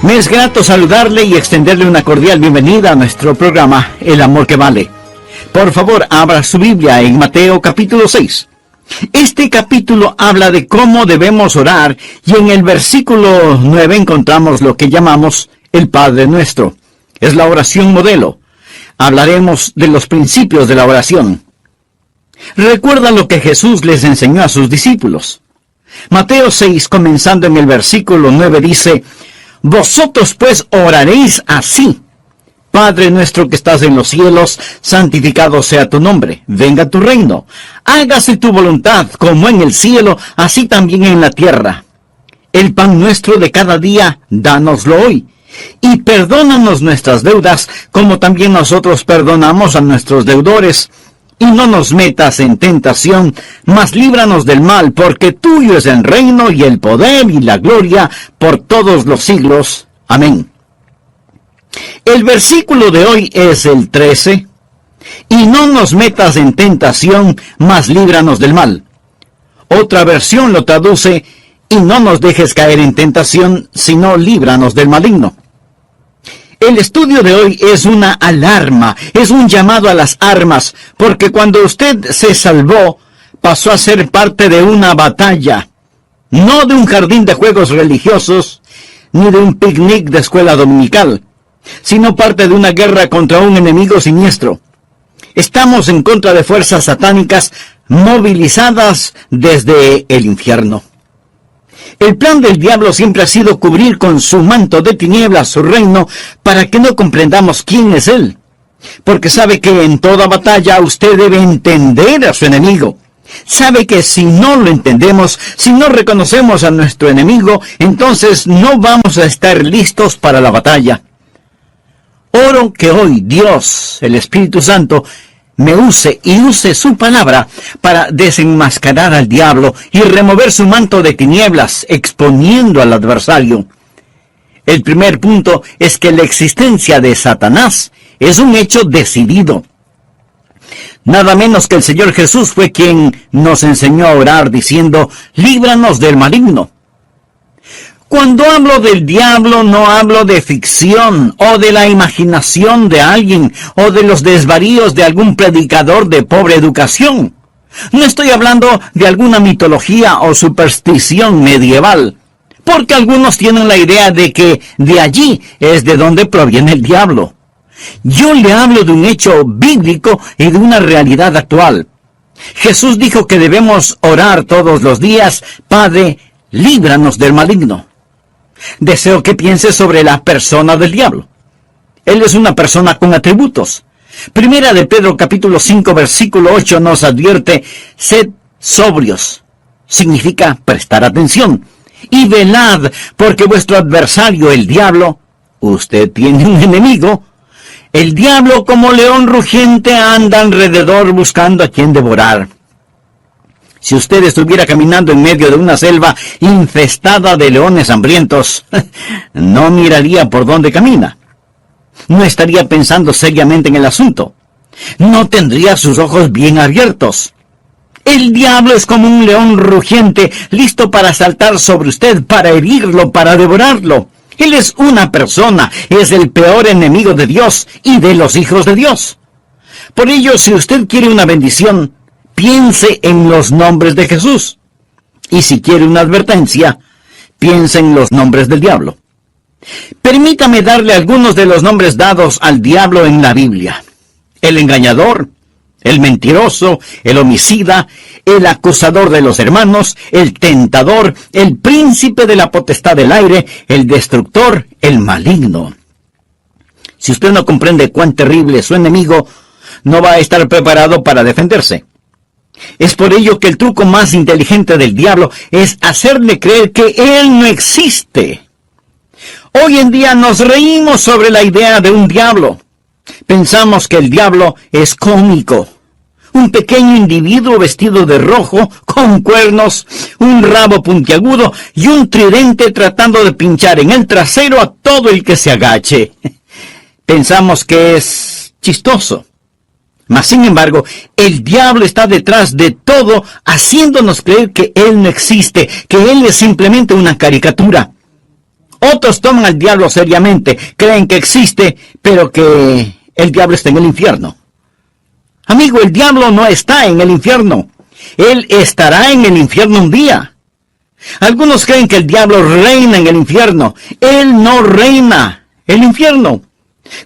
Me es grato saludarle y extenderle una cordial bienvenida a nuestro programa El Amor que Vale. Por favor, abra su Biblia en Mateo capítulo 6. Este capítulo habla de cómo debemos orar y en el versículo 9 encontramos lo que llamamos el Padre Nuestro. Es la oración modelo. Hablaremos de los principios de la oración. Recuerda lo que Jesús les enseñó a sus discípulos. Mateo 6, comenzando en el versículo 9, dice: Vosotros pues oraréis así: Padre nuestro que estás en los cielos, santificado sea tu nombre, venga tu reino, hágase tu voluntad como en el cielo, así también en la tierra. El pan nuestro de cada día, dánoslo hoy, y perdónanos nuestras deudas, como también nosotros perdonamos a nuestros deudores. Y no nos metas en tentación, mas líbranos del mal, porque tuyo es el reino y el poder y la gloria por todos los siglos. Amén. El versículo de hoy es el 13. Y no nos metas en tentación, mas líbranos del mal. Otra versión lo traduce: y no nos dejes caer en tentación, sino líbranos del maligno. El estudio de hoy es una alarma, es un llamado a las armas, porque cuando usted se salvó, pasó a ser parte de una batalla, no de un jardín de juegos religiosos, ni de un picnic de escuela dominical, sino parte de una guerra contra un enemigo siniestro. Estamos en contra de fuerzas satánicas movilizadas desde el infierno. El plan del diablo siempre ha sido cubrir con su manto de tinieblas su reino para que no comprendamos quién es él. Porque sabe que en toda batalla usted debe entender a su enemigo. Sabe que si no lo entendemos, si no reconocemos a nuestro enemigo, entonces no vamos a estar listos para la batalla. Oro que hoy Dios, el Espíritu Santo, me use y use su palabra para desenmascarar al diablo y remover su manto de tinieblas, exponiendo al adversario. El primer punto es que la existencia de Satanás es un hecho decidido. Nada menos que el Señor Jesús fue quien nos enseñó a orar diciendo: líbranos del maligno. Cuando hablo del diablo, no hablo de ficción, o de la imaginación de alguien, o de los desvaríos de algún predicador de pobre educación. No estoy hablando de alguna mitología o superstición medieval, porque algunos tienen la idea de que de allí es de donde proviene el diablo. Yo le hablo de un hecho bíblico y de una realidad actual. Jesús dijo que debemos orar todos los días: Padre, líbranos del maligno. Deseo que piense sobre la persona del diablo. Él es una persona con atributos. Primera de Pedro capítulo 5 versículo 8 nos advierte: sed sobrios. Significa prestar atención. Y velad, porque vuestro adversario, el diablo, usted tiene un enemigo. El diablo, como león rugiente, anda alrededor buscando a quien devorar. Si usted estuviera caminando en medio de una selva infestada de leones hambrientos, no miraría por dónde camina. No estaría pensando seriamente en el asunto. No tendría sus ojos bien abiertos. El diablo es como un león rugiente, listo para saltar sobre usted, para herirlo, para devorarlo. Él es una persona, es el peor enemigo de Dios y de los hijos de Dios. Por ello, si usted quiere una bendición, piense en los nombres de Jesús. Y si quiere una advertencia, piense en los nombres del diablo. Permítame darle algunos de los nombres dados al diablo en la Biblia: el engañador, el mentiroso, el homicida, el acusador de los hermanos, el tentador, el príncipe de la potestad del aire, el destructor, el maligno. Si usted no comprende cuán terrible es su enemigo, no va a estar preparado para defenderse. Es por ello que el truco más inteligente del diablo es hacerle creer que él no existe. Hoy en día nos reímos sobre la idea de un diablo. Pensamos que el diablo es cómico. Un pequeño individuo vestido de rojo, con cuernos, un rabo puntiagudo y un tridente tratando de pinchar en el trasero a todo el que se agache. Pensamos que es chistoso. Mas, sin embargo, el diablo está detrás de todo, haciéndonos creer que él no existe, que él es simplemente una caricatura. Otros toman al diablo seriamente, creen que existe, pero que el diablo está en el infierno. Amigo, el diablo no está en el infierno. Él estará en el infierno un día. Algunos creen que el diablo reina en el infierno. Él no reina el infierno.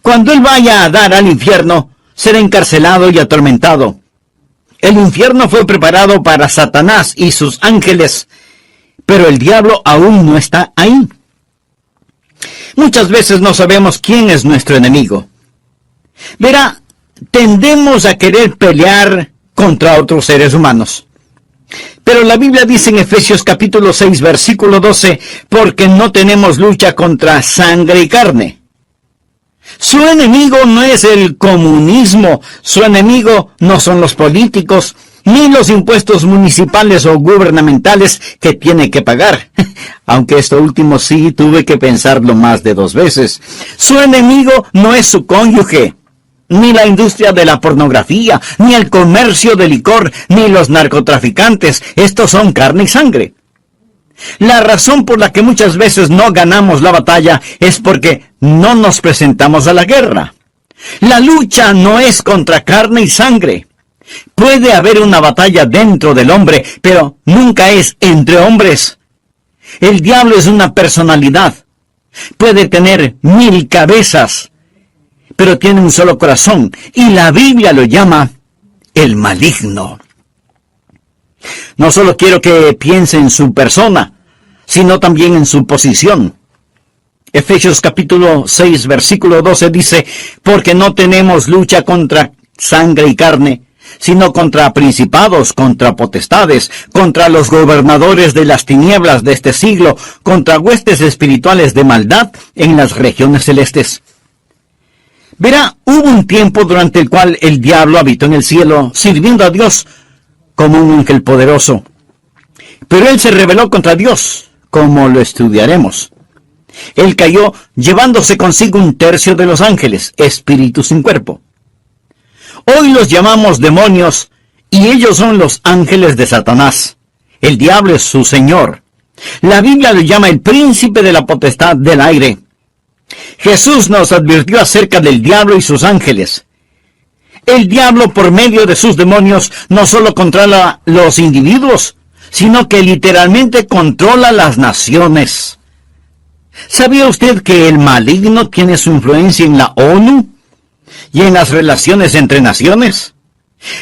Cuando él vaya a dar al infierno, será encarcelado y atormentado. El infierno fue preparado para Satanás y sus ángeles, pero el diablo aún no está ahí. Muchas veces no sabemos quién es nuestro enemigo. Verá, tendemos a querer pelear contra otros seres humanos. Pero la Biblia dice en Efesios capítulo 6, versículo 12, porque no tenemos lucha contra sangre y carne. Su enemigo no es el comunismo, su enemigo no son los políticos, ni los impuestos municipales o gubernamentales que tiene que pagar. Aunque esto último sí tuve que pensarlo más de 2 veces. Su enemigo no es su cónyuge, ni la industria de la pornografía, ni el comercio de licor, ni los narcotraficantes. Estos son carne y sangre. La razón por la que muchas veces no ganamos la batalla es porque no nos presentamos a la guerra. La lucha no es contra carne y sangre. Puede haber una batalla dentro del hombre, pero nunca es entre hombres. El diablo es una personalidad. Puede tener 1000 cabezas, pero tiene un solo corazón, y la Biblia lo llama el maligno. No solo quiero que piense en su persona, sino también en su posición. Efesios capítulo 6, versículo 12 dice, porque no tenemos lucha contra sangre y carne, sino contra principados, contra potestades, contra los gobernadores de las tinieblas de este siglo, contra huestes espirituales de maldad en las regiones celestes. Verá, hubo un tiempo durante el cual el diablo habitó en el cielo, sirviendo a Dios como un ángel poderoso. Pero él se rebeló contra Dios, como lo estudiaremos. Él cayó llevándose consigo 1/3 de los ángeles, espíritus sin cuerpo. Hoy los llamamos demonios, y ellos son los ángeles de Satanás. El diablo es su señor. La Biblia lo llama el príncipe de la potestad del aire. Jesús nos advirtió acerca del diablo y sus ángeles. El diablo, por medio de sus demonios, no solo controla los individuos, sino que literalmente controla las naciones. ¿Sabía usted que el maligno tiene su influencia en la ONU y en las relaciones entre naciones?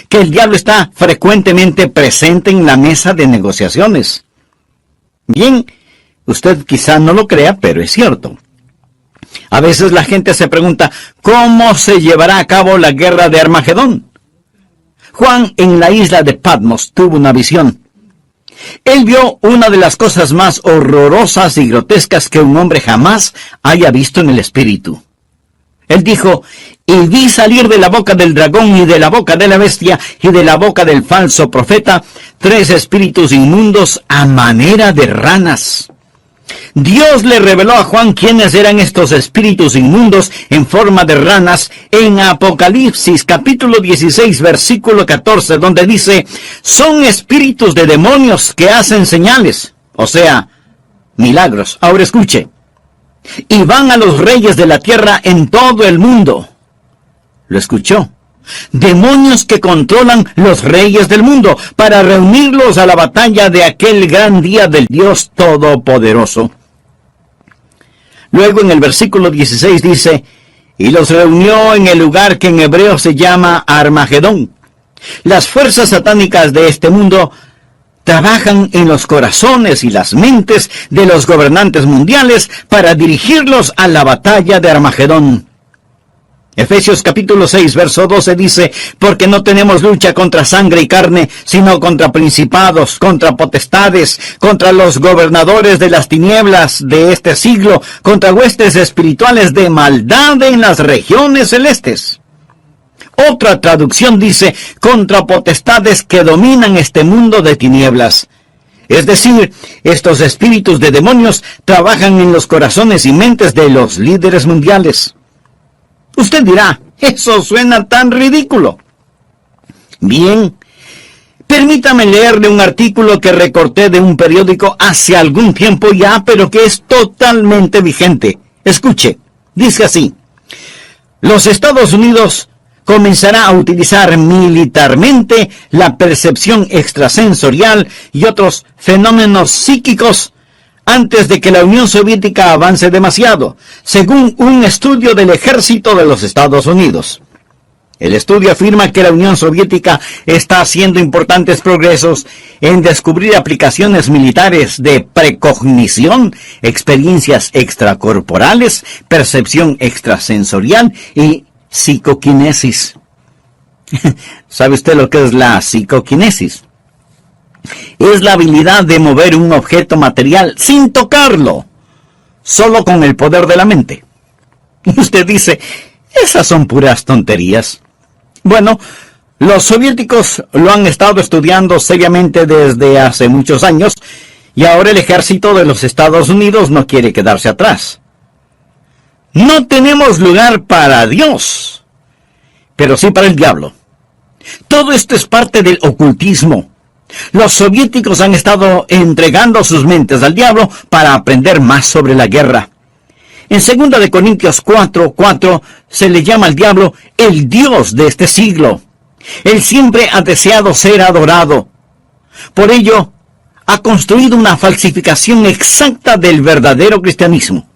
Que el diablo está frecuentemente presente en la mesa de negociaciones. Bien, usted quizá no lo crea, pero es cierto. A veces la gente se pregunta, ¿cómo se llevará a cabo la guerra de Armagedón? Juan, en la isla de Patmos, tuvo una visión. Él vio una de las cosas más horrorosas y grotescas que un hombre jamás haya visto en el espíritu. Él dijo, y vi salir de la boca del dragón y de la boca de la bestia y de la boca del falso profeta 3 espíritus inmundos a manera de ranas. Dios le reveló a Juan quiénes eran estos espíritus inmundos en forma de ranas en Apocalipsis capítulo 16 versículo 14, donde dice, son espíritus de demonios que hacen señales, o sea, milagros. Ahora escuche, y van a los reyes de la tierra en todo el mundo. ¿Lo escuchó? Demonios que controlan los reyes del mundo para reunirlos a la batalla de aquel gran día del Dios Todopoderoso. Luego en el versículo 16 dice, y los reunió en el lugar que en hebreo se llama Armagedón. Las fuerzas satánicas de este mundo trabajan en los corazones y las mentes de los gobernantes mundiales para dirigirlos a la batalla de Armagedón. Efesios capítulo 6, verso 12 dice, porque no tenemos lucha contra sangre y carne, sino contra principados, contra potestades, contra los gobernadores de las tinieblas de este siglo, contra huestes espirituales de maldad en las regiones celestes. Otra traducción dice, contra potestades que dominan este mundo de tinieblas. Es decir, estos espíritus de demonios trabajan en los corazones y mentes de los líderes mundiales. Usted dirá, eso suena tan ridículo. Bien, Permítame leerle un artículo que recorté de un periódico hace algún tiempo ya, pero que es totalmente vigente. Escuche, dice así: los Estados Unidos comenzará a utilizar militarmente la percepción extrasensorial y otros fenómenos psíquicos antes de que la Unión Soviética avance demasiado, según un estudio del ejército de los Estados Unidos. El estudio afirma que la Unión Soviética está haciendo importantes progresos en descubrir aplicaciones militares de precognición, experiencias extracorporales, percepción extrasensorial y psicoquinesis. ¿Sabe usted lo que es la psicoquinesis? Es la habilidad de mover un objeto material sin tocarlo, solo con el poder de la mente. Y usted dice, esas son puras tonterías. Bueno, los soviéticos lo han estado estudiando seriamente desde hace muchos años, y ahora el ejército de los Estados Unidos no quiere quedarse atrás. No tenemos lugar para Dios, pero sí para el diablo. Todo esto es parte del ocultismo. Los soviéticos han estado entregando sus mentes al diablo para aprender más sobre la guerra. En 2 de Corintios 4:4 se le llama al diablo el Dios de este siglo. Él siempre ha deseado ser adorado. Por ello, ha construido una falsificación exacta del verdadero cristianismo.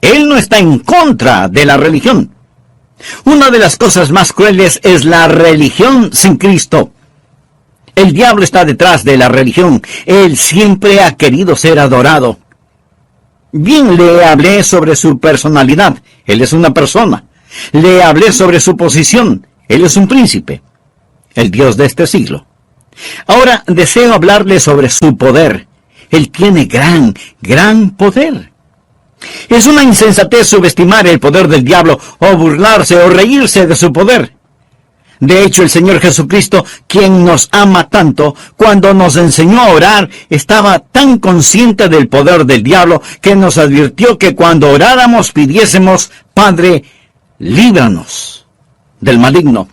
Él no está en contra de la religión. Una de las cosas más crueles es la religión sin Cristo. El diablo está detrás de la religión. Él siempre ha querido ser adorado. Bien, le hablé sobre su personalidad. Él es una persona. Le hablé sobre su posición. Él es un príncipe, el Dios de este siglo. Ahora deseo hablarle sobre su poder. Él tiene gran poder. Es una insensatez subestimar el poder del diablo, o burlarse o reírse de su poder. De hecho, el Señor Jesucristo, quien nos ama tanto, cuando nos enseñó a orar, estaba tan consciente del poder del diablo que nos advirtió que cuando oráramos pidiésemos: Padre, líbranos del maligno.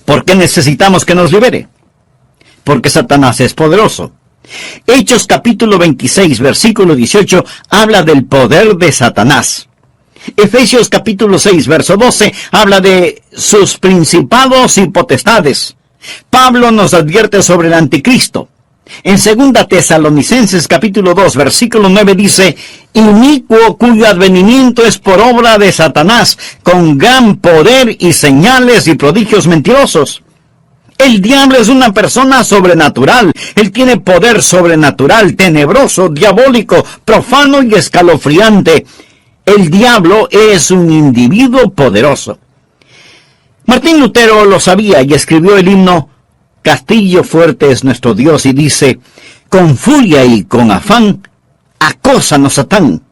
¿Por qué necesitamos que nos libere? Porque Satanás es poderoso. Hechos capítulo 26, versículo 18, habla del poder de Satanás. Efesios capítulo 6, verso 12, habla de sus principados y potestades. Pablo nos advierte sobre el anticristo. En 2 Tesalonicenses capítulo 2, versículo 9 dice: inicuo cuyo advenimiento es por obra de Satanás, con gran poder y señales y prodigios mentirosos. El diablo es una persona sobrenatural. Él tiene poder sobrenatural, tenebroso, diabólico, profano y escalofriante. El diablo es un individuo poderoso. Martín Lutero lo sabía y escribió el himno Castillo fuerte es nuestro Dios, y dice: con furia y con afán, acósanos Satán.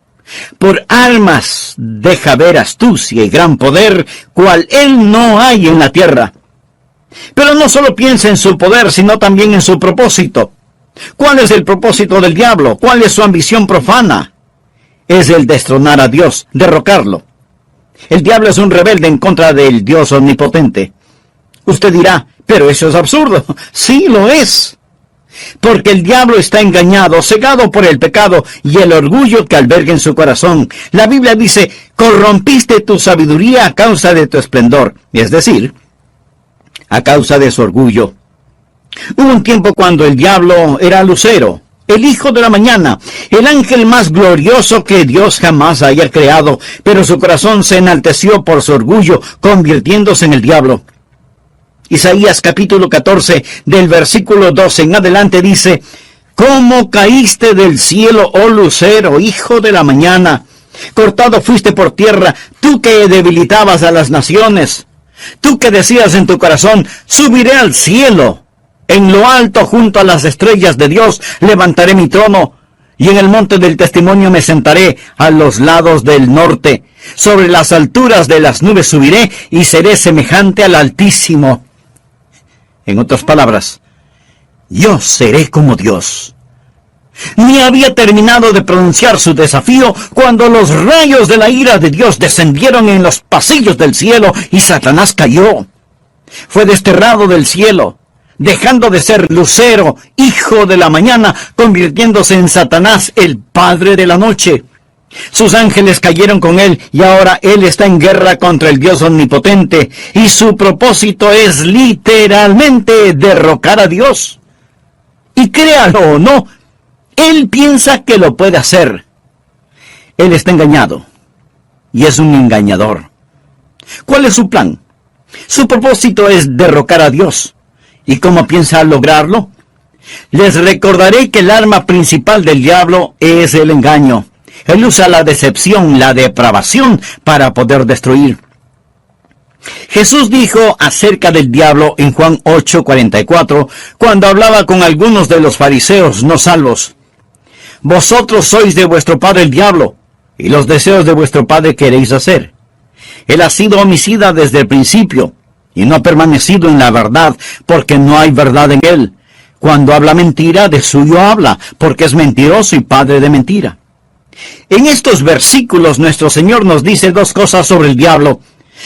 Por armas deja ver astucia y gran poder, cual él no hay en la tierra. Pero no solo piensa en su poder, sino también en su propósito. ¿Cuál es el propósito del diablo? ¿Cuál es su ambición profana? Es el destronar a Dios, derrocarlo. El diablo es un rebelde en contra del Dios omnipotente. Usted dirá, pero eso es absurdo. Sí, lo es. Porque el diablo está engañado, cegado por el pecado y el orgullo que alberga en su corazón. La Biblia dice: corrompiste tu sabiduría a causa de tu esplendor. Es decir, a causa de su orgullo. Hubo un tiempo cuando el diablo era Lucero, el hijo de la mañana, el ángel más glorioso que Dios jamás haya creado, pero su corazón se enalteció por su orgullo, convirtiéndose en el diablo. Isaías capítulo 14, del versículo 12 en adelante dice: ¿cómo caíste del cielo, oh Lucero, hijo de la mañana? Cortado fuiste por tierra, tú que debilitabas a las naciones. Tú que decías en tu corazón: subiré al cielo. En lo alto, junto a las estrellas de Dios, levantaré mi trono, y en el monte del testimonio me sentaré a los lados del norte. Sobre las alturas de las nubes subiré, y seré semejante al Altísimo. En otras palabras, yo seré como Dios. Ni había terminado de pronunciar su desafío cuando los rayos de la ira de Dios descendieron en los pasillos del cielo y Satanás cayó. Fue desterrado del cielo. dejando de ser Lucero, hijo de la mañana, convirtiéndose en Satanás, el padre de la noche. Sus ángeles cayeron con él y ahora él está en guerra contra el Dios omnipotente y su propósito es literalmente derrocar a Dios. Y créalo o no, él piensa que lo puede hacer. Él está engañado y es un engañador. ¿Cuál es su plan? Su propósito es derrocar a Dios. ¿Y cómo piensa lograrlo? Les recordaré que el arma principal del diablo es el engaño. Él usa la decepción, la depravación para poder destruir. Jesús dijo acerca del diablo en Juan 8:44, cuando hablaba con algunos de los fariseos no salvos: vosotros sois de vuestro padre el diablo, y los deseos de vuestro padre queréis hacer. Él ha sido homicida desde el principio, y no ha permanecido en la verdad, porque no hay verdad en él. Cuando habla mentira, de suyo habla, porque es mentiroso y padre de mentira. En estos versículos nuestro Señor nos dice dos cosas sobre el diablo.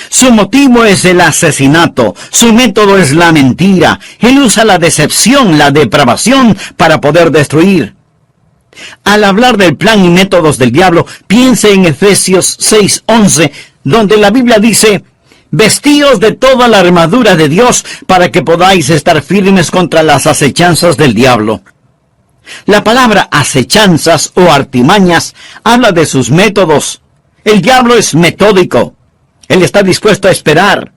Su motivo es el asesinato, su método es la mentira. Él usa la decepción, la depravación para poder destruir. Al hablar del plan y métodos del diablo, piense en Efesios 6:11, donde la Biblia dice: vestíos de toda la armadura de Dios para que podáis estar firmes contra las acechanzas del diablo. La palabra acechanzas o artimañas habla de sus métodos. El diablo es metódico. Él está dispuesto a esperar.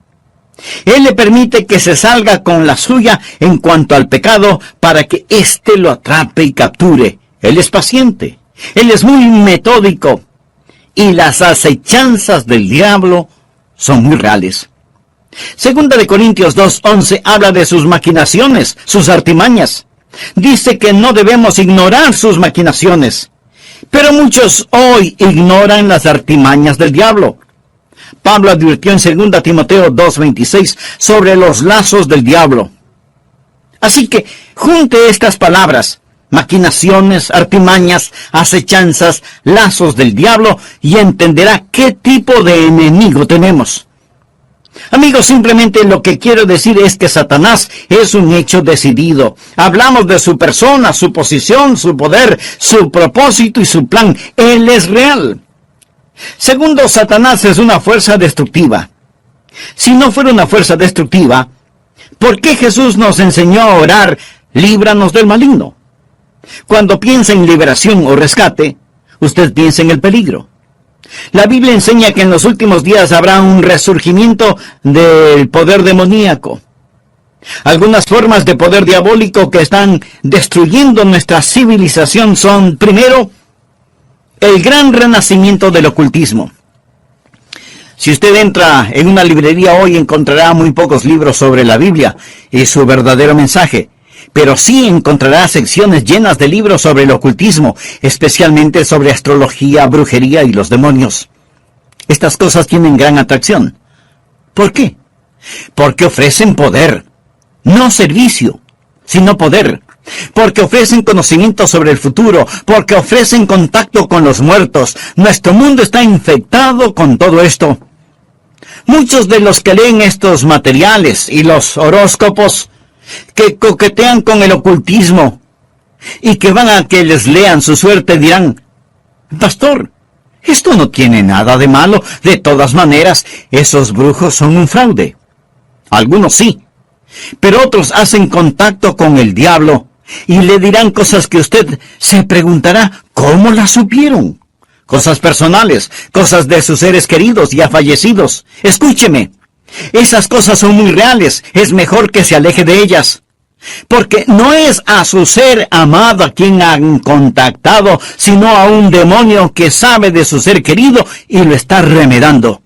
Él le permite que se salga con la suya en cuanto al pecado para que éste lo atrape y capture. Él es paciente. Él es muy metódico. Y las acechanzas del diablo son muy reales. Segunda de Corintios 2:11 habla de sus maquinaciones, sus artimañas. Dice que no debemos ignorar sus maquinaciones. Pero muchos hoy ignoran las artimañas del diablo. Pablo advirtió en 2 Timoteo 2:26 sobre los lazos del diablo. Así que junte estas palabras: maquinaciones, artimañas, acechanzas, lazos del diablo, y entenderá qué tipo de enemigo tenemos. Amigos, simplemente lo que quiero decir es que Satanás es un hecho decidido. Hablamos de su persona, su posición, su poder, su propósito y su plan. Él es real. Segundo, Satanás es una fuerza destructiva. Si no fuera una fuerza destructiva, ¿por qué Jesús nos enseñó a orar: líbranos del maligno? Cuando piensa en liberación o rescate, usted piensa en el peligro. La Biblia enseña que en los últimos días habrá un resurgimiento del poder demoníaco. Algunas formas de poder diabólico que están destruyendo nuestra civilización son, primero, el gran renacimiento del ocultismo. Si usted entra en una librería hoy, encontrará muy pocos libros sobre la Biblia y su verdadero mensaje. Pero sí encontrará secciones llenas de libros sobre el ocultismo, especialmente sobre astrología, brujería y los demonios. Estas cosas tienen gran atracción. ¿Por qué? Porque ofrecen poder, no servicio, sino poder. Porque ofrecen conocimiento sobre el futuro, porque ofrecen contacto con los muertos. Nuestro mundo está infectado con todo esto. Muchos de los que leen estos materiales y los horóscopos, que coquetean con el ocultismo y que van a que les lean su suerte, dirán: pastor, esto no tiene nada de malo. De todas maneras, esos brujos son un fraude. Algunos sí, pero otros hacen contacto con el diablo y le dirán cosas que usted se preguntará: ¿cómo las supieron? Cosas personales, cosas de sus seres queridos ya fallecidos. Escúcheme. Esas cosas son muy reales. Es mejor que se aleje de ellas. Porque no es a su ser amado a quien han contactado, sino a un demonio que sabe de su ser querido y lo está remedando.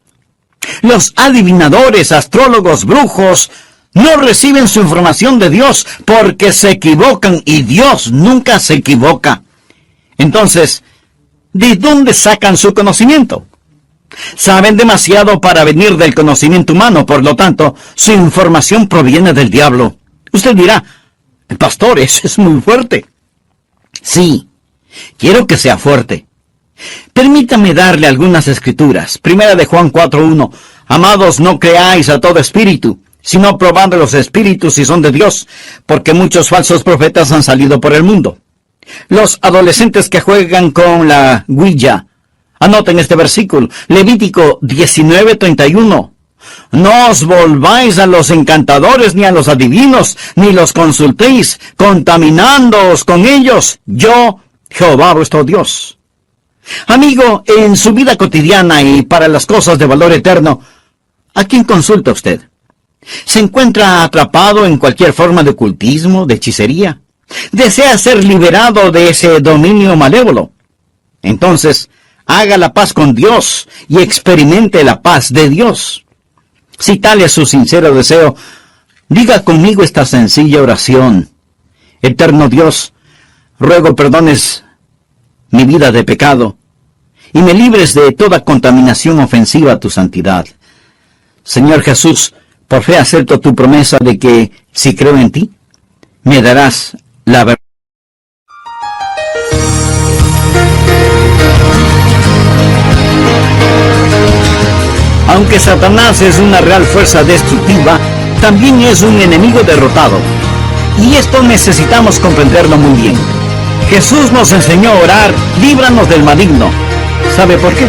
Los adivinadores, astrólogos, brujos, no reciben su información de Dios porque se equivocan, y Dios nunca se equivoca. Entonces, ¿de dónde sacan su conocimiento? Saben demasiado para venir del conocimiento humano, por lo tanto, su información proviene del diablo. Usted dirá: pastor, eso es muy fuerte. Sí, quiero que sea fuerte. Permítame darle algunas escrituras. Primera de Juan 4:1. Amados, no creáis a todo espíritu, sino probad los espíritus si son de Dios, porque muchos falsos profetas han salido por el mundo. Los adolescentes que juegan con la Ouija, anoten este versículo, Levítico 19:31. No os volváis a los encantadores ni a los adivinos, ni los consultéis, contaminándoos con ellos. Yo, Jehová vuestro Dios. Amigo, en su vida cotidiana y para las cosas de valor eterno, ¿a quién consulta usted? ¿Se encuentra atrapado en cualquier forma de ocultismo, de hechicería? ¿Desea ser liberado de ese dominio malévolo? Entonces, haga la paz con Dios y experimente la paz de Dios. Si tal es su sincero deseo, diga conmigo esta sencilla oración. Eterno Dios, ruego perdones mi vida de pecado y me libres de toda contaminación ofensiva a tu santidad. Señor Jesús, por fe acepto tu promesa de que, si creo en ti, me darás la verdad. Aunque Satanás es una real fuerza destructiva, también es un enemigo derrotado. Y esto necesitamos comprenderlo muy bien. Jesús nos enseñó a orar, líbranos del maligno. ¿Sabe por qué?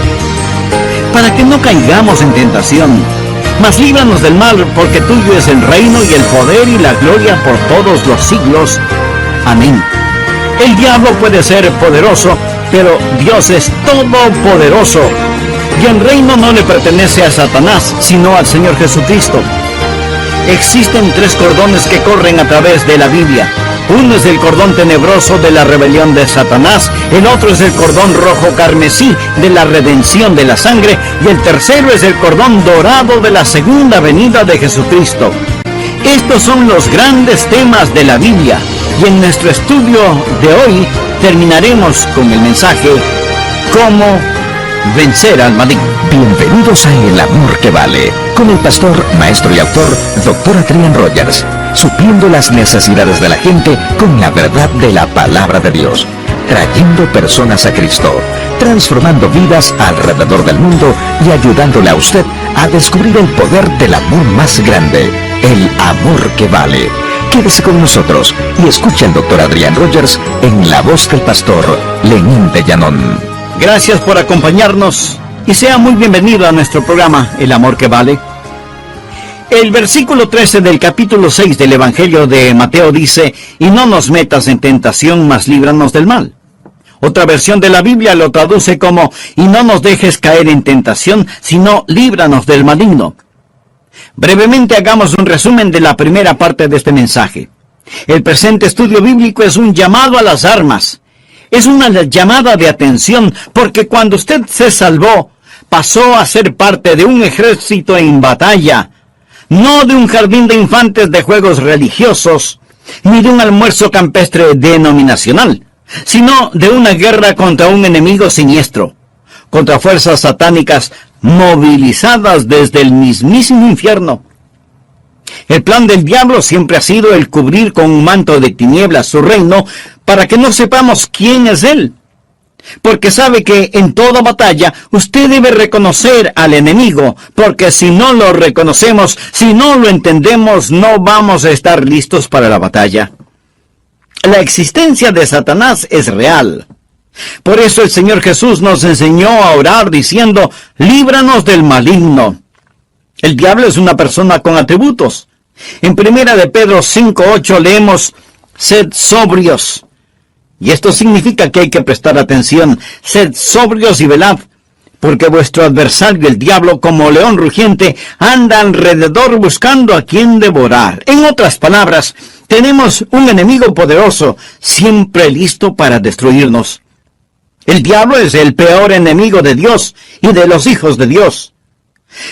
Para que no caigamos en tentación. Mas líbranos del mal, porque tuyo es el reino y el poder y la gloria por todos los siglos. Amén. El diablo puede ser poderoso, pero Dios es todopoderoso. Y el reino no le pertenece a Satanás, sino al Señor Jesucristo. Existen 3 cordones que corren a través de la Biblia. Uno es el cordón tenebroso de la rebelión de Satanás, el otro es el cordón rojo carmesí de la redención de la sangre, y el tercero es el cordón dorado de la segunda venida de Jesucristo. Estos son los grandes temas de la Biblia, y en nuestro estudio de hoy terminaremos con el mensaje ¿Cómo vencer al maligno? Bienvenidos a El Amor que Vale, con el pastor, maestro y autor, Dr. Adrian Rogers, supliendo las necesidades de la gente con la verdad de la palabra de Dios, trayendo personas a Cristo, transformando vidas alrededor del mundo y ayudándole a usted a descubrir el poder del amor más grande, el amor que vale. Quédese con nosotros y escuche al Dr. Adrian Rogers en la voz del pastor Lenín de Llanón. Gracias por acompañarnos y sea muy bienvenido a nuestro programa El Amor que Vale. El versículo 13 del capítulo 6 del Evangelio de Mateo dice: y no nos metas en tentación, mas líbranos del mal. Otra versión de la Biblia lo traduce como: y no nos dejes caer en tentación, sino líbranos del maligno. Brevemente hagamos un resumen de la primera parte de este mensaje. El presente estudio bíblico es un llamado a las armas. Es una llamada de atención, porque cuando usted se salvó, pasó a ser parte de un ejército en batalla, no de un jardín de infantes de juegos religiosos, ni de un almuerzo campestre denominacional, sino de una guerra contra un enemigo siniestro, contra fuerzas satánicas movilizadas desde el mismísimo infierno. El plan del diablo siempre ha sido el cubrir con un manto de tinieblas su reino para que no sepamos quién es él. Porque sabe que en toda batalla usted debe reconocer al enemigo, porque si no lo reconocemos, si no lo entendemos, no vamos a estar listos para la batalla. La existencia de Satanás es real. Por eso el Señor Jesús nos enseñó a orar diciendo: líbranos del maligno. El diablo es una persona con atributos. En 1 de Pedro 5:8 leemos: sed sobrios. Y esto significa que hay que prestar atención. Sed sobrios y velad, porque vuestro adversario, el diablo, como león rugiente, anda alrededor buscando a quien devorar. En otras palabras, tenemos un enemigo poderoso, siempre listo para destruirnos. El diablo es el peor enemigo de Dios y de los hijos de Dios.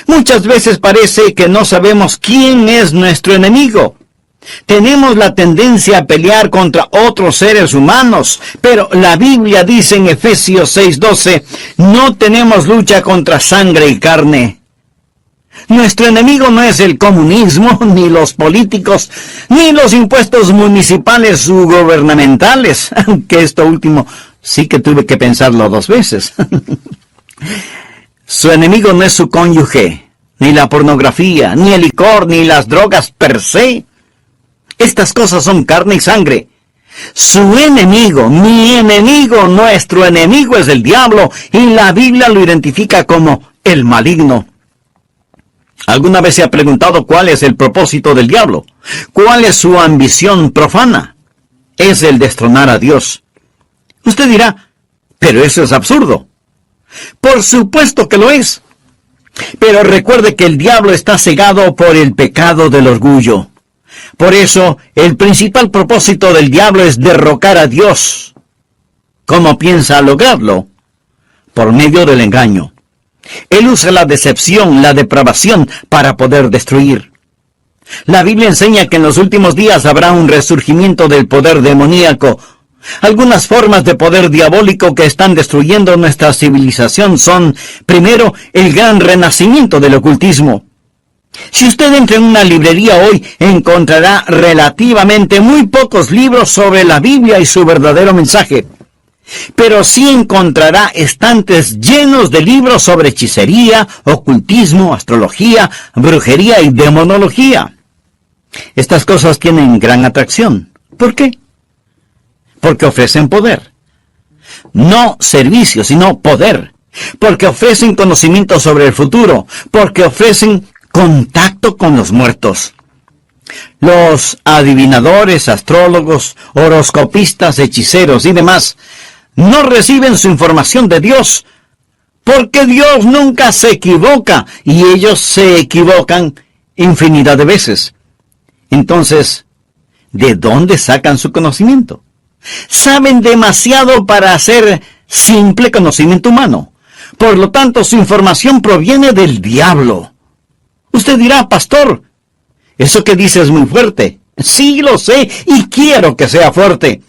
Muchas veces parece que no sabemos quién es nuestro enemigo. Tenemos la tendencia a pelear contra otros seres humanos, pero la Biblia dice en Efesios 6:12, no tenemos lucha contra sangre y carne. Nuestro enemigo no es el comunismo, ni los políticos, ni los impuestos municipales u gubernamentales, aunque esto último sí que tuve que pensarlo 2 veces. Su enemigo no es su cónyuge, ni la pornografía, ni el licor, ni las drogas per se. Estas cosas son carne y sangre. Su enemigo, mi enemigo, nuestro enemigo es el diablo, y la Biblia lo identifica como el maligno. ¿Alguna vez se ha preguntado cuál es el propósito del diablo? ¿Cuál es su ambición profana? Es el destronar a Dios. Usted dirá, pero eso es absurdo. Por supuesto que lo es. Pero recuerde que el diablo está cegado por el pecado del orgullo. Por eso, el principal propósito del diablo es derrocar a Dios. ¿Cómo piensa lograrlo? Por medio del engaño. Él usa la decepción, la depravación, para poder destruir. La Biblia enseña que en los últimos días habrá un resurgimiento del poder demoníaco. Algunas formas de poder diabólico que están destruyendo nuestra civilización son, primero, el gran renacimiento del ocultismo. Si usted entra en una librería hoy, encontrará relativamente muy pocos libros sobre la Biblia y su verdadero mensaje. Pero sí encontrará estantes llenos de libros sobre hechicería, ocultismo, astrología, brujería y demonología. Estas cosas tienen gran atracción. ¿Por qué? Porque ofrecen poder. No servicio, sino poder. Porque ofrecen conocimiento sobre el futuro. Porque ofrecen contacto con los muertos. Los adivinadores, astrólogos, horoscopistas, hechiceros y demás no reciben su información de Dios, porque Dios nunca se equivoca y ellos se equivocan infinidad de veces. Entonces, ¿de dónde sacan su conocimiento? Saben demasiado para hacer simple conocimiento humano. Por lo tanto, su información proviene del diablo. Usted dirá, pastor, eso que dice es muy fuerte. Sí, lo sé, y quiero que sea fuerte.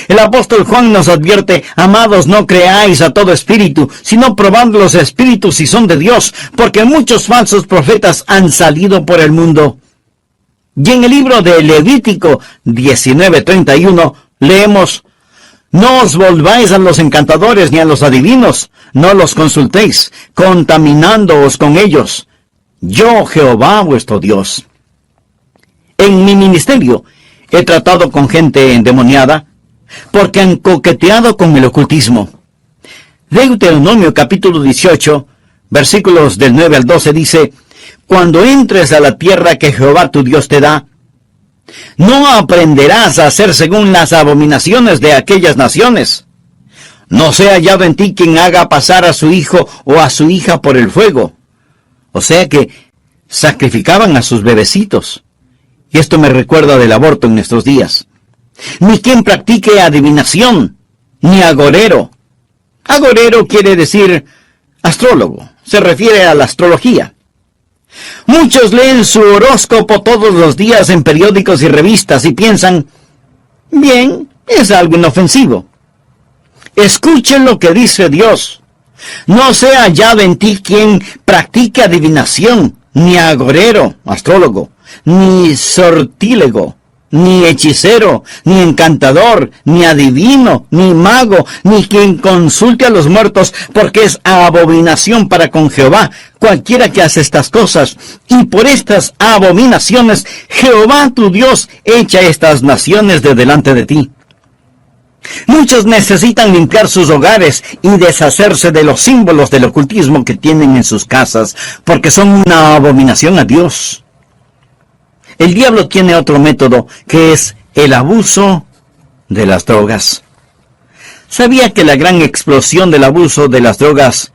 El apóstol Juan nos advierte, amados, no creáis a todo espíritu, sino probad los espíritus si son de Dios, porque muchos falsos profetas han salido por el mundo. Y en el libro de Levítico 19:31 leemos, no os volváis a los encantadores ni a los adivinos, no los consultéis, contaminándoos con ellos. Yo, Jehová, vuestro Dios. En mi ministerio he tratado con gente endemoniada, porque han coqueteado con el ocultismo. Deuteronomio capítulo 18, versículos del 9 al 12 dice, cuando entres a la tierra que Jehová tu Dios te da, no aprenderás a hacer según las abominaciones de aquellas naciones. No sea hallado en ti quien haga pasar a su hijo o a su hija por el fuego. O sea que sacrificaban a sus bebecitos. Y esto me recuerda del aborto en nuestros días. Ni quien practique adivinación, ni agorero. Agorero quiere decir astrólogo, se refiere a la astrología. Muchos leen su horóscopo todos los días en periódicos y revistas y piensan, bien, es algo inofensivo. Escuchen lo que dice Dios. No sea hallado en ti quien practique adivinación, ni agorero, astrólogo, ni sortílego, ni hechicero, ni encantador, ni adivino, ni mago, ni quien consulte a los muertos, porque es abominación para con Jehová cualquiera que hace estas cosas. Y por estas abominaciones, Jehová tu Dios echa estas naciones de delante de ti. Muchos necesitan limpiar sus hogares y deshacerse de los símbolos del ocultismo que tienen en sus casas, porque son una abominación a Dios. El diablo tiene otro método, que es el abuso de las drogas. ¿Sabía que la gran explosión del abuso de las drogas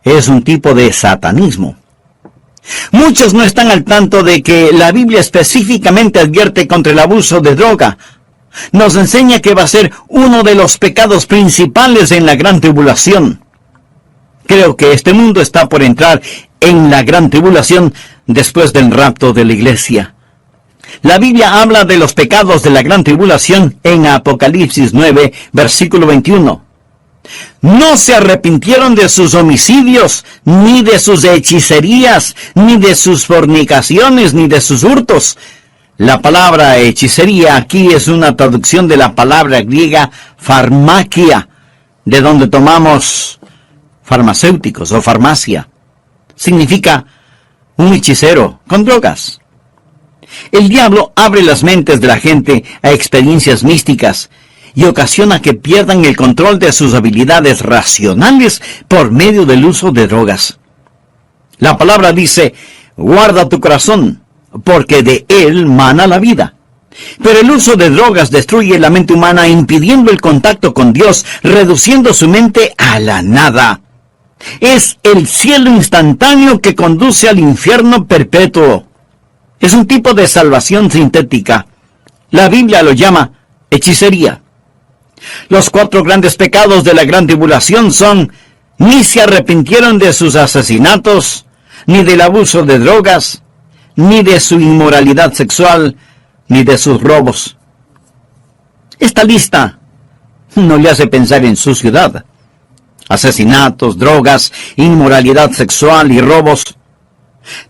es un tipo de satanismo? Muchos no están al tanto de que la Biblia específicamente advierte contra el abuso de droga. Nos enseña que va a ser uno de los pecados principales en la gran tribulación. Creo que este mundo está por entrar en la gran tribulación después del rapto de la iglesia. La Biblia habla de los pecados de la gran tribulación en Apocalipsis 9, versículo 21. No se arrepintieron de sus homicidios, ni de sus hechicerías, ni de sus fornicaciones, ni de sus hurtos. La palabra hechicería aquí es una traducción de la palabra griega farmakia, de donde tomamos farmacéuticos o farmacia. Significa un hechicero con drogas. El diablo abre las mentes de la gente a experiencias místicas y ocasiona que pierdan el control de sus habilidades racionales por medio del uso de drogas. La palabra dice, guarda tu corazón, porque de él mana la vida. Pero el uso de drogas destruye la mente humana, impidiendo el contacto con Dios, reduciendo su mente a la nada. Es el cielo instantáneo que conduce al infierno perpetuo. Es un tipo de salvación sintética. La Biblia lo llama hechicería. Los 4 grandes pecados de la gran tribulación son: ni se arrepintieron de sus asesinatos, ni del abuso de drogas, ni de su inmoralidad sexual, ni de sus robos. Esta lista no le hace pensar en su ciudad. Asesinatos, drogas, inmoralidad sexual y robos.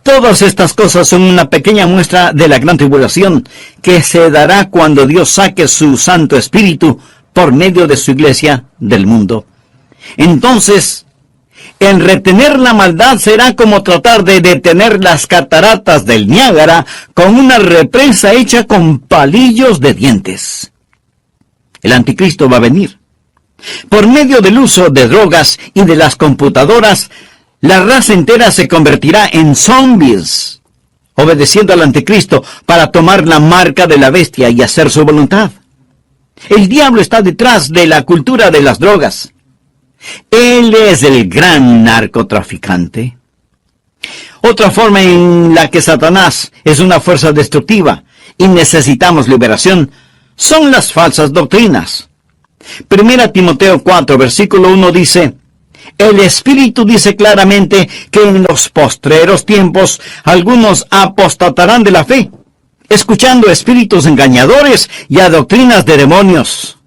Todas estas cosas son una pequeña muestra de la gran tribulación que se dará cuando Dios saque su Santo Espíritu por medio de su iglesia del mundo. Entonces, el retener la maldad será como tratar de detener las cataratas del Niágara con una represa hecha con palillos de dientes. El anticristo va a venir. Por medio del uso de drogas y de las computadoras, la raza entera se convertirá en zombies, obedeciendo al anticristo para tomar la marca de la bestia y hacer su voluntad. El diablo está detrás de la cultura de las drogas. Él es el gran narcotraficante. Otra forma en la que Satanás es una fuerza destructiva y necesitamos liberación son las falsas doctrinas. 1 Timoteo 4, versículo 1 dice: el Espíritu dice claramente que en los postreros tiempos algunos apostatarán de la fe, escuchando espíritus engañadores y a doctrinas de demonios.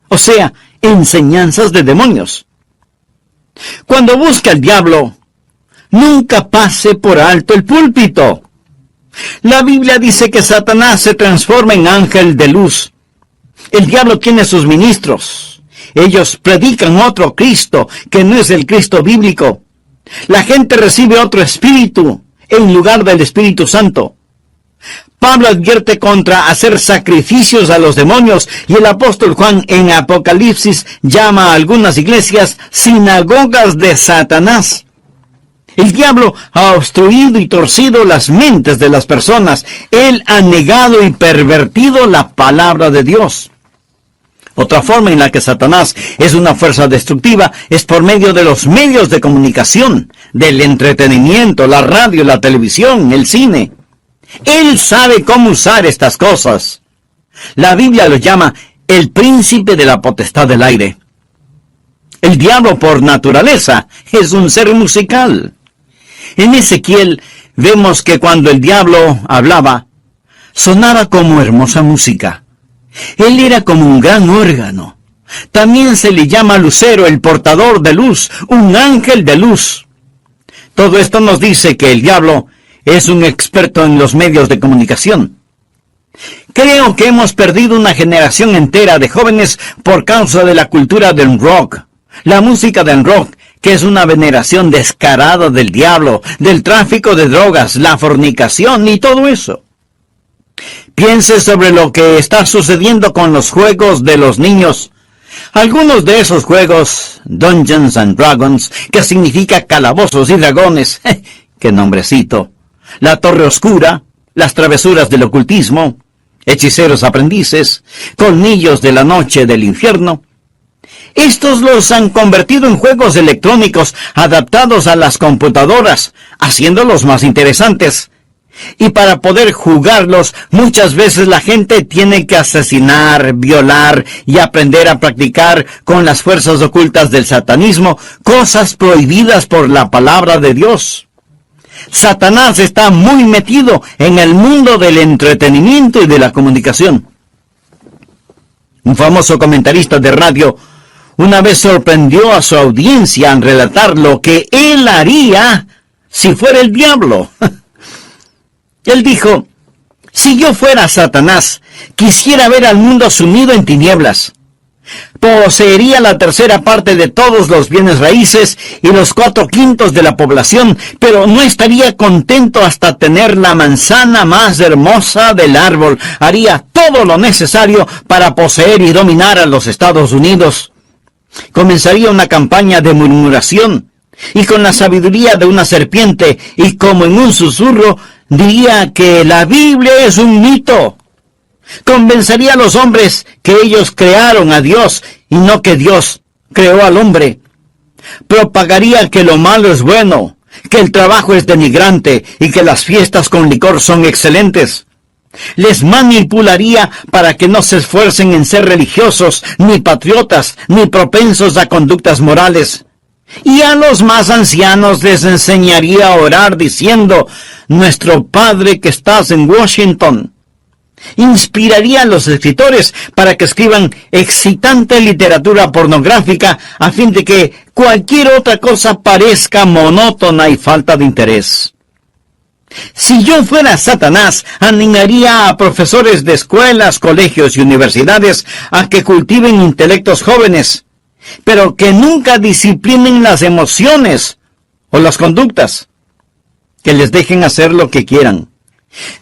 O sea, enseñanzas de demonios. Cuando busca el diablo, nunca pase por alto el púlpito. La Biblia dice que Satanás se transforma en ángel de luz. El diablo tiene sus ministros. Ellos predican otro Cristo que no es el Cristo bíblico. La gente recibe otro espíritu en lugar del Espíritu Santo. Pablo advierte contra hacer sacrificios a los demonios y el apóstol Juan en Apocalipsis llama a algunas iglesias sinagogas de Satanás. El diablo ha obstruido y torcido las mentes de las personas. Él ha negado y pervertido la palabra de Dios. Otra forma en la que Satanás es una fuerza destructiva es por medio de los medios de comunicación, del entretenimiento, la radio, la televisión, el cine. Él sabe cómo usar estas cosas. La Biblia lo llama el príncipe de la potestad del aire. El diablo por naturaleza es un ser musical. En Ezequiel vemos que cuando el diablo hablaba, sonaba como hermosa música. Él era como un gran órgano. También se le llama lucero, el portador de luz, un ángel de luz. Todo esto nos dice que el diablo es un experto en los medios de comunicación. Creo que hemos perdido una generación entera de jóvenes por causa de la cultura del rock. La música del rock, que es una veneración descarada del diablo, del tráfico de drogas, la fornicación y todo eso. Piense sobre lo que está sucediendo con los juegos de los niños. Algunos de esos juegos, Dungeons and Dragons, que significa calabozos y dragones, ¡qué nombrecito! La Torre Oscura, las travesuras del ocultismo, hechiceros aprendices, colmillos de la noche del infierno. Estos los han convertido en juegos electrónicos adaptados a las computadoras, haciéndolos más interesantes. Y para poder jugarlos, muchas veces la gente tiene que asesinar, violar y aprender a practicar con las fuerzas ocultas del satanismo, cosas prohibidas por la palabra de Dios. Satanás está muy metido en el mundo del entretenimiento y de la comunicación. Un famoso comentarista de radio una vez sorprendió a su audiencia al relatar lo que él haría si fuera el diablo. Él dijo: si yo fuera Satanás, quisiera ver al mundo sumido en tinieblas. Poseería la tercera parte de todos los bienes raíces y los 4/5 de la población, pero no estaría contento hasta tener la manzana más hermosa del árbol. Haría todo lo necesario para poseer y dominar a los Estados Unidos. Comenzaría una campaña de murmuración, y con la sabiduría de una serpiente, y como en un susurro, diría que la Biblia es un mito. Convencería a los hombres que ellos crearon a Dios y no que Dios creó al hombre. Propagaría que lo malo es bueno, que el trabajo es denigrante y que las fiestas con licor son excelentes. Les manipularía para que no se esfuercen en ser religiosos, ni patriotas, ni propensos a conductas morales. Y a los más ancianos les enseñaría a orar diciendo: Nuestro Padre que estás en Washington. Inspiraría a los escritores para que escriban excitante literatura pornográfica a fin de que cualquier otra cosa parezca monótona y falta de interés. Si yo fuera Satanás, animaría a profesores de escuelas, colegios y universidades a que cultiven intelectos jóvenes, pero que nunca disciplinen las emociones o las conductas, que les dejen hacer lo que quieran.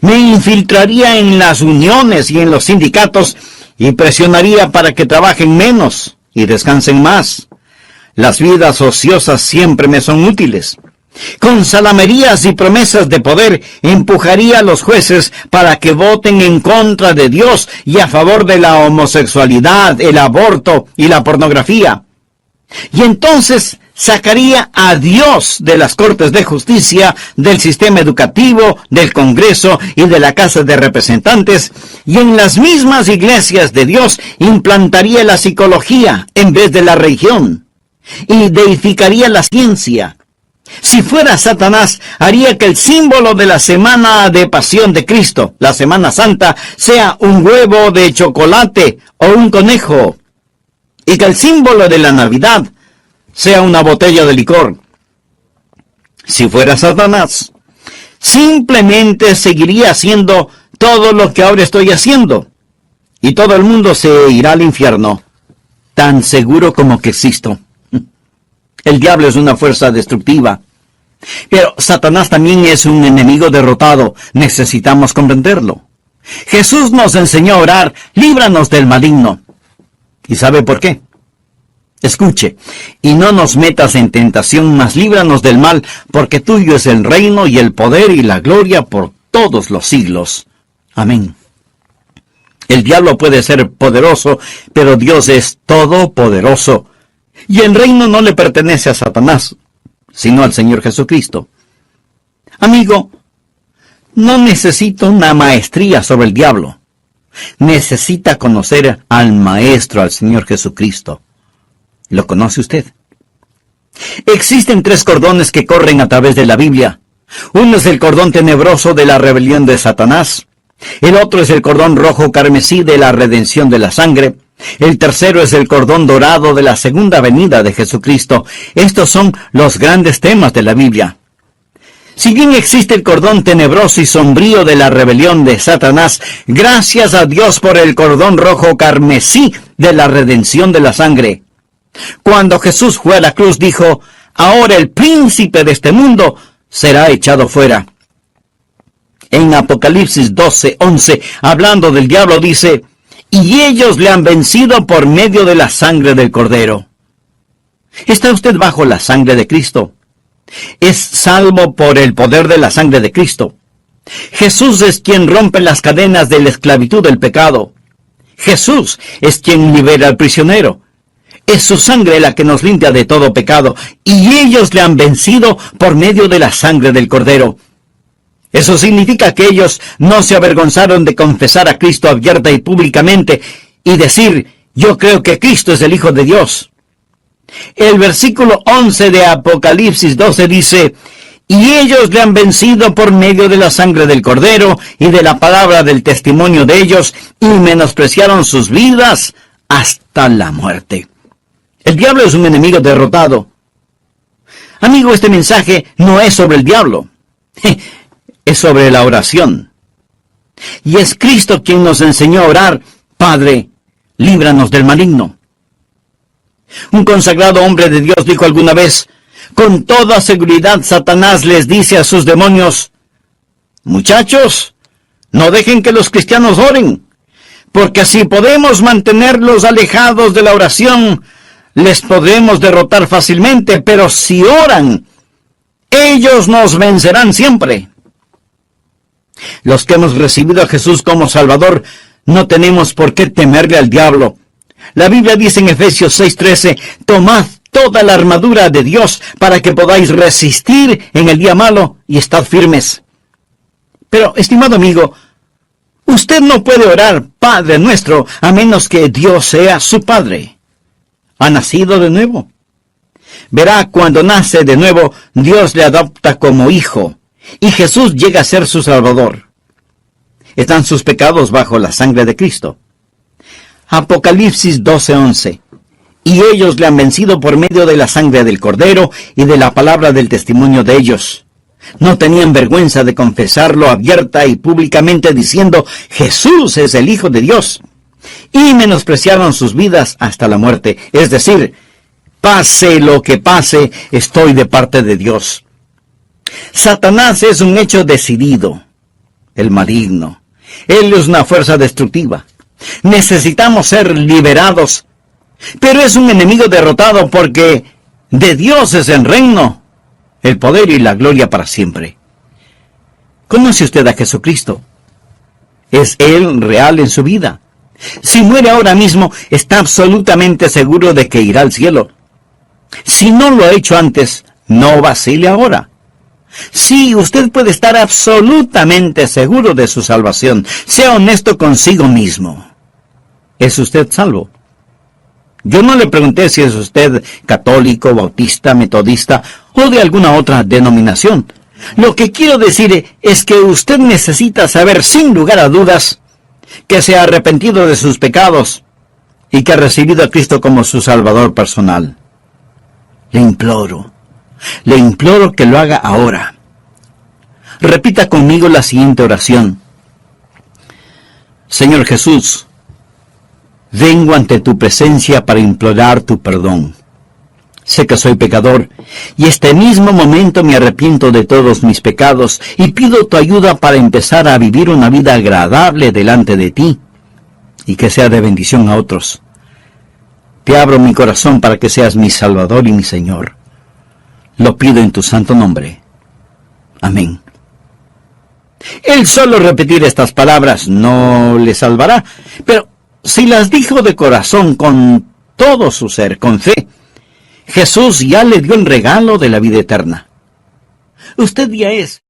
Me infiltraría en las uniones y en los sindicatos y presionaría para que trabajen menos y descansen más. Las vidas ociosas siempre me son útiles. Con salamerías y promesas de poder empujaría a los jueces para que voten en contra de Dios y a favor de la homosexualidad, el aborto y la pornografía. Y entonces sacaría a Dios de las Cortes de Justicia, del sistema educativo, del Congreso y de la Casa de Representantes, y en las mismas iglesias de Dios implantaría la psicología en vez de la religión, y deificaría la ciencia. Si fuera Satanás, haría que el símbolo de la semana de pasión de Cristo, la Semana Santa, sea un huevo de chocolate o un conejo, y que el símbolo de la Navidad sea una botella de licor. Si fuera Satanás, simplemente seguiría haciendo todo lo que ahora estoy haciendo, y todo el mundo se irá al infierno, tan seguro como que existo. El diablo es una fuerza destructiva, pero Satanás también es un enemigo derrotado. Necesitamos comprenderlo. Jesús nos enseñó a orar: líbranos del maligno. ¿Y sabe por qué? Escuche: y no nos metas en tentación, mas líbranos del mal, porque tuyo es el reino y el poder y la gloria por todos los siglos. Amén. El diablo puede ser poderoso, pero Dios es todopoderoso. Y el reino no le pertenece a Satanás, sino al Señor Jesucristo. Amigo, no necesita una maestría sobre el diablo. Necesita conocer al Maestro, al Señor Jesucristo. ¿Lo conoce usted? Existen 3 cordones que corren a través de la Biblia. Uno es el cordón tenebroso de la rebelión de Satanás. El otro es el cordón rojo carmesí de la redención de la sangre. El tercero es el cordón dorado de la segunda venida de Jesucristo. Estos son los grandes temas de la Biblia. Si bien existe el cordón tenebroso y sombrío de la rebelión de Satanás, gracias a Dios por el cordón rojo carmesí de la redención de la sangre. Cuando Jesús fue a la cruz, dijo: ahora el príncipe de este mundo será echado fuera. En Apocalipsis 12:11, hablando del diablo, dice: y ellos le han vencido por medio de la sangre del Cordero. ¿Está usted bajo la sangre de Cristo? Es salvo por el poder de la sangre de Cristo. Jesús es quien rompe las cadenas de la esclavitud del pecado. Jesús es quien libera al prisionero. Es su sangre la que nos limpia de todo pecado, y ellos le han vencido por medio de la sangre del Cordero. Eso significa que ellos no se avergonzaron de confesar a Cristo abierta y públicamente y decir: yo creo que Cristo es el Hijo de Dios. El versículo 11 de Apocalipsis 12 dice: y ellos le han vencido por medio de la sangre del Cordero y de la palabra del testimonio de ellos, y menospreciaron sus vidas hasta la muerte. El diablo es un enemigo derrotado. Amigo, este mensaje no es sobre el diablo. Es sobre la oración. Y es Cristo quien nos enseñó a orar: Padre, líbranos del maligno. Un consagrado hombre de Dios dijo alguna vez: con toda seguridad Satanás les dice a sus demonios: muchachos, no dejen que los cristianos oren, porque si podemos mantenerlos alejados de la oración, les podremos derrotar fácilmente, pero si oran, ellos nos vencerán siempre. Los que hemos recibido a Jesús como Salvador, no tenemos por qué temerle al diablo. La Biblia dice en Efesios 6:13, tomad toda la armadura de Dios para que podáis resistir en el día malo y estad firmes. Pero, estimado amigo, usted no puede orar Padre nuestro a menos que Dios sea su Padre. ¿Ha nacido de nuevo? Verá, cuando nace de nuevo, Dios le adopta como hijo, y Jesús llega a ser su Salvador. Están sus pecados bajo la sangre de Cristo. Apocalipsis 12:11. Y ellos le han vencido por medio de la sangre del Cordero y de la palabra del testimonio de ellos. No tenían vergüenza de confesarlo abierta y públicamente diciendo: Jesús es el Hijo de Dios. Y menospreciaron sus vidas hasta la muerte. Es decir, pase lo que pase, estoy de parte de Dios. Satanás es un hecho decidido, el maligno. Él es una fuerza destructiva. Necesitamos ser liberados. Pero es un enemigo derrotado porque de Dios es el reino, el poder y la gloria para siempre. ¿Conoce usted a Jesucristo? ¿Es Él real en su vida? Si muere ahora mismo, está absolutamente seguro de que irá al cielo. Si no lo ha hecho antes, no vacile ahora. Sí, usted puede estar absolutamente seguro de su salvación. Sea honesto consigo mismo. ¿Es usted salvo? Yo no le pregunté si es usted católico, bautista, metodista o de alguna otra denominación. Lo que quiero decir es que usted necesita saber sin lugar a dudas que se ha arrepentido de sus pecados y que ha recibido a Cristo como su Salvador personal. Le imploro que lo haga ahora. Repita conmigo la siguiente oración. Señor Jesús, vengo ante tu presencia para implorar tu perdón. Sé que soy pecador y este mismo momento me arrepiento de todos mis pecados y pido tu ayuda para empezar a vivir una vida agradable delante de ti y que sea de bendición a otros. Te abro mi corazón para que seas mi Salvador y mi Señor. Lo pido en tu santo nombre. Amén. El solo repetir estas palabras no le salvará, pero si las dijo de corazón, con todo su ser, con fe, Jesús ya le dio el regalo de la vida eterna. Usted ya es.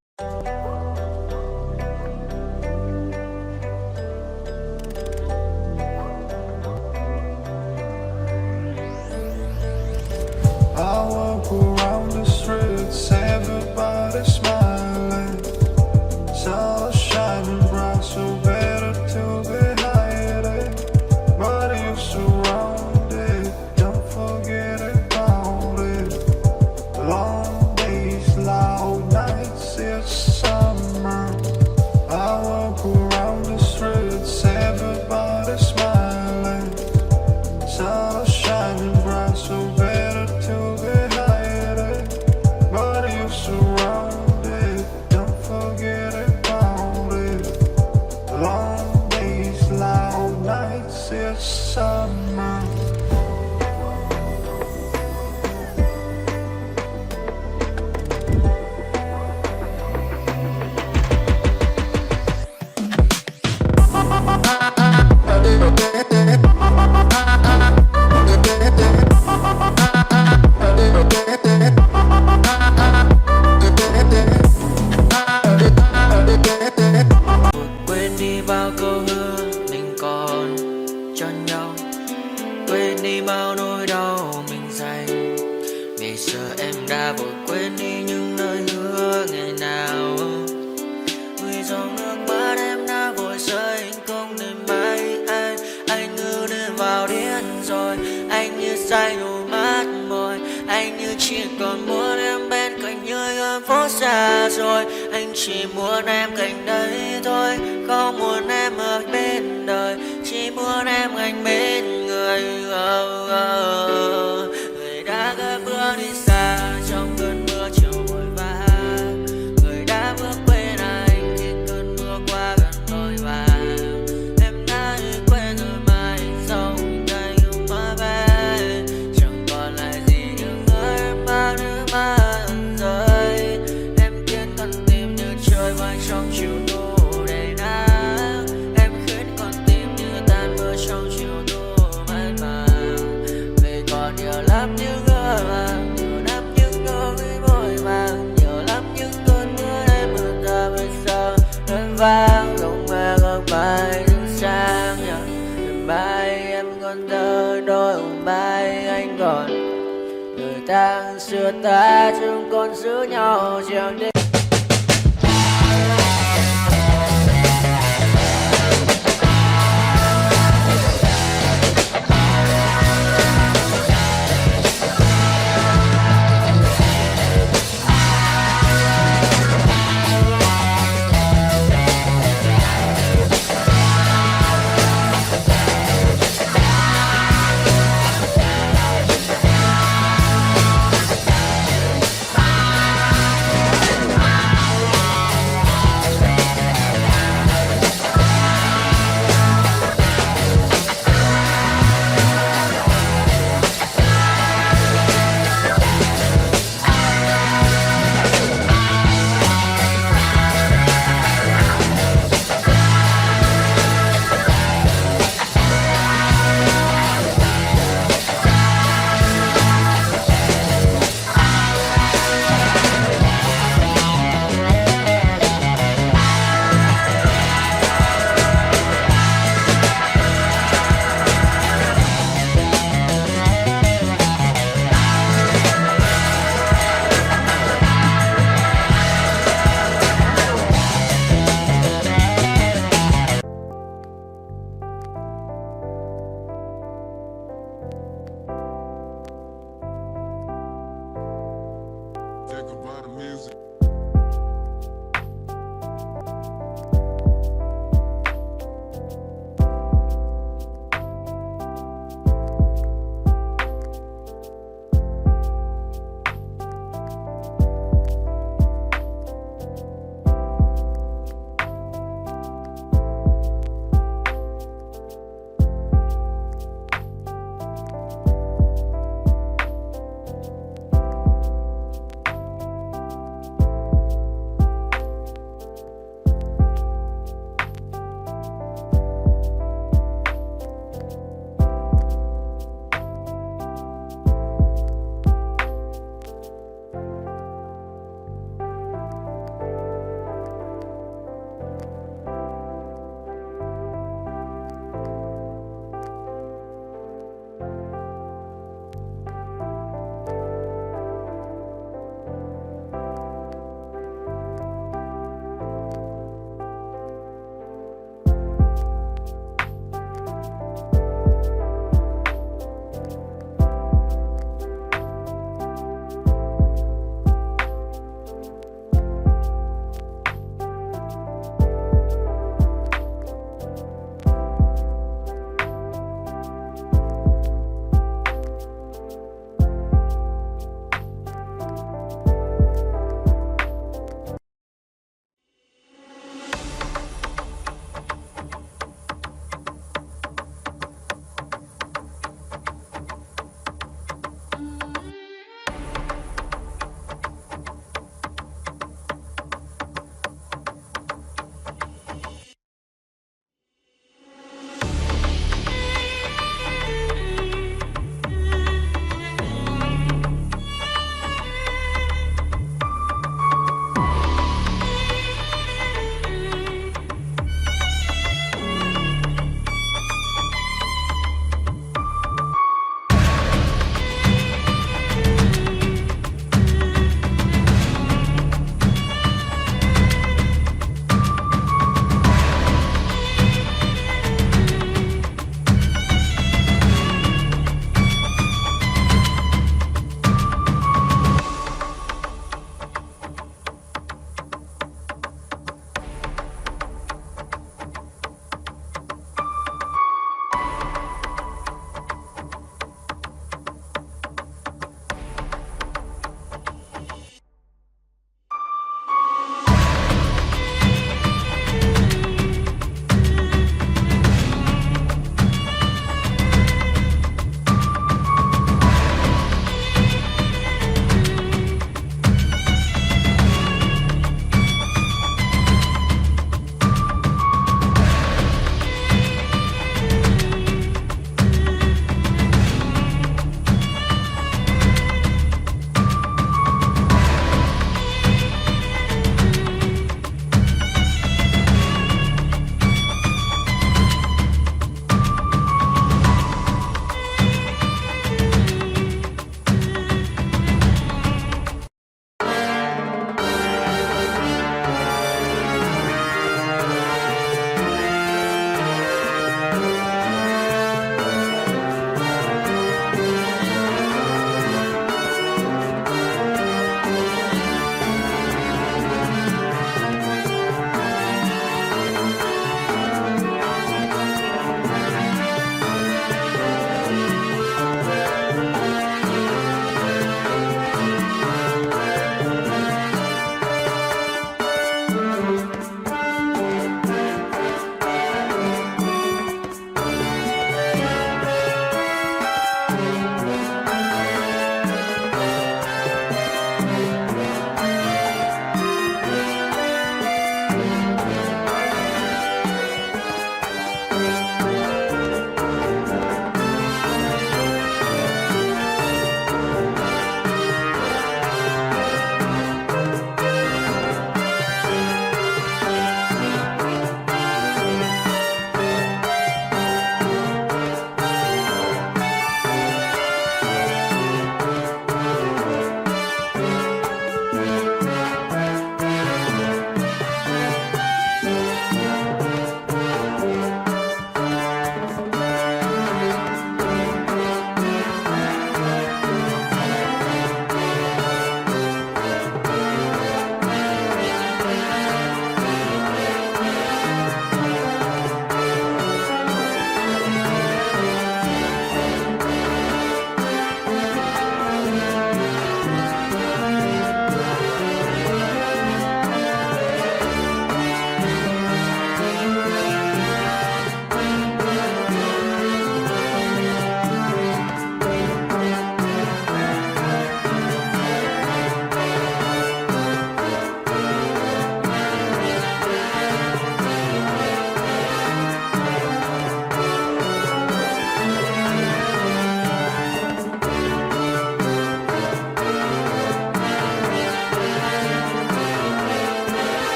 say đủ mát mỏi. Anh như chỉ còn muốn em bên cạnh như ở phố xa rồi. Anh chỉ muốn em cạnh đấy thôi, không muốn em ở bên đời, chỉ muốn em anh bên người. trong chiều thu đầy nắng. Em khiến con tim như tan mưa trong chiều thu mát màng. Vì còn nhiều lắm những ngỡ màng, nhiều lắm những nỗi vội vàng, nhiều lắm những cơn mưa em mưa ta bây giờ vẫn vang. Không mơ không bay đứng sang nhờ mai em còn thơ đôi mai anh còn người ta xưa ta chúng còn giữ nhau chẳng để